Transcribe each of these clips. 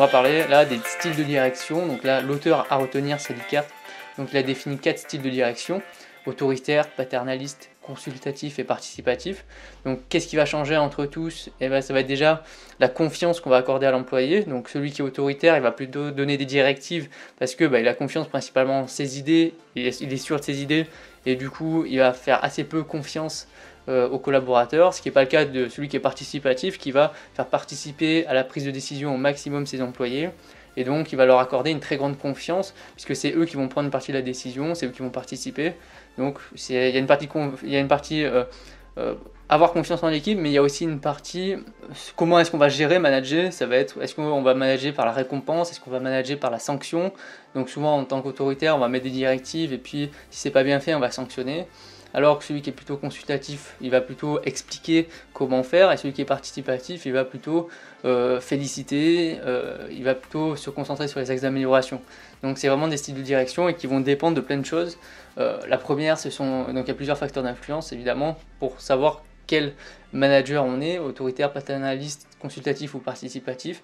On va parler là des styles de direction. Donc là, l'auteur à retenir, c'est Likert. Donc il a défini 4 styles de direction: autoritaire, paternaliste, consultatif et participatif. Donc qu'est-ce qui va changer entre tous? Eh ben, ça va être déjà la confiance qu'on va accorder à l'employé. Donc celui qui est autoritaire, il va plutôt donner des directives parce que il a confiance principalement en ses idées, il est sûr de ses idées, et du coup il va faire assez peu confiance aux collaborateurs, ce qui n'est pas le cas de celui qui est participatif, qui va faire participer à la prise de décision au maximum ses employés. Et donc il va leur accorder une très grande confiance, puisque c'est eux qui vont prendre une partie de la décision, c'est eux qui vont participer. Donc il y a une partie avoir confiance en l'équipe, mais il y a aussi une partie comment est-ce qu'on va gérer, manager. Ça va être, est-ce qu'on va manager par la récompense, est-ce qu'on va manager par la sanction. Donc souvent en tant qu'autoritaire, on va mettre des directives, et puis si c'est pas bien fait, on va sanctionner. Alors que celui qui est plutôt consultatif, il va plutôt expliquer comment faire, et celui qui est participatif, il va plutôt féliciter, il va plutôt se concentrer sur les axes d'amélioration. Donc c'est vraiment des styles de direction et qui vont dépendre de plein de choses. La première, donc il y a plusieurs facteurs d'influence évidemment pour savoir quel manager on est, autoritaire, paternaliste, consultatif ou participatif.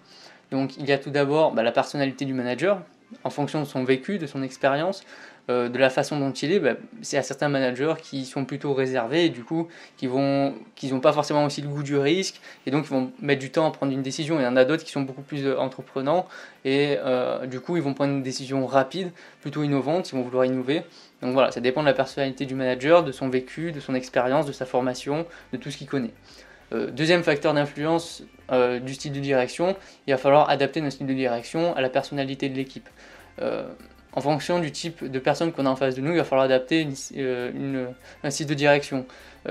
Donc il y a tout d'abord la personnalité du manager, en fonction de son vécu, de son expérience, de la façon dont il est. C'est à certains managers qui sont plutôt réservés et du coup qui n'ont pas forcément aussi le goût du risque, et donc ils vont mettre du temps à prendre une décision. Il y en a d'autres qui sont beaucoup plus entreprenants et du coup ils vont prendre une décision rapide, plutôt innovante, ils vont vouloir innover. Donc voilà, ça dépend de la personnalité du manager, de son vécu, de son expérience, de sa formation, de tout ce qu'il connaît. Deuxième facteur d'influence du style de direction, il va falloir adapter notre style de direction à la personnalité de l'équipe. En fonction du type de personne qu'on a en face de nous, il va falloir adapter un style de direction.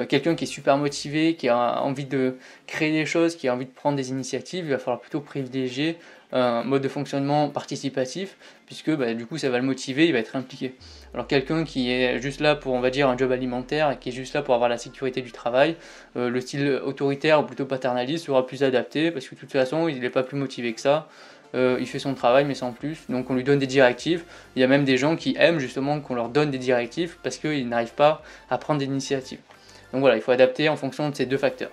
Quelqu'un qui est super motivé, qui a envie de créer des choses, qui a envie de prendre des initiatives, il va falloir plutôt privilégier un mode de fonctionnement participatif, puisque du coup ça va le motiver, il va être impliqué. Alors quelqu'un qui est juste là pour, on va dire, un job alimentaire et qui est juste là pour avoir la sécurité du travail, le style autoritaire ou plutôt paternaliste sera plus adapté, parce que de toute façon il n'est pas plus motivé que ça. Il fait son travail mais sans plus, donc on lui donne des directives. Il y a même des gens qui aiment justement qu'on leur donne des directives parce qu'ils n'arrivent pas à prendre des initiatives. Donc voilà, il faut adapter en fonction de ces deux facteurs.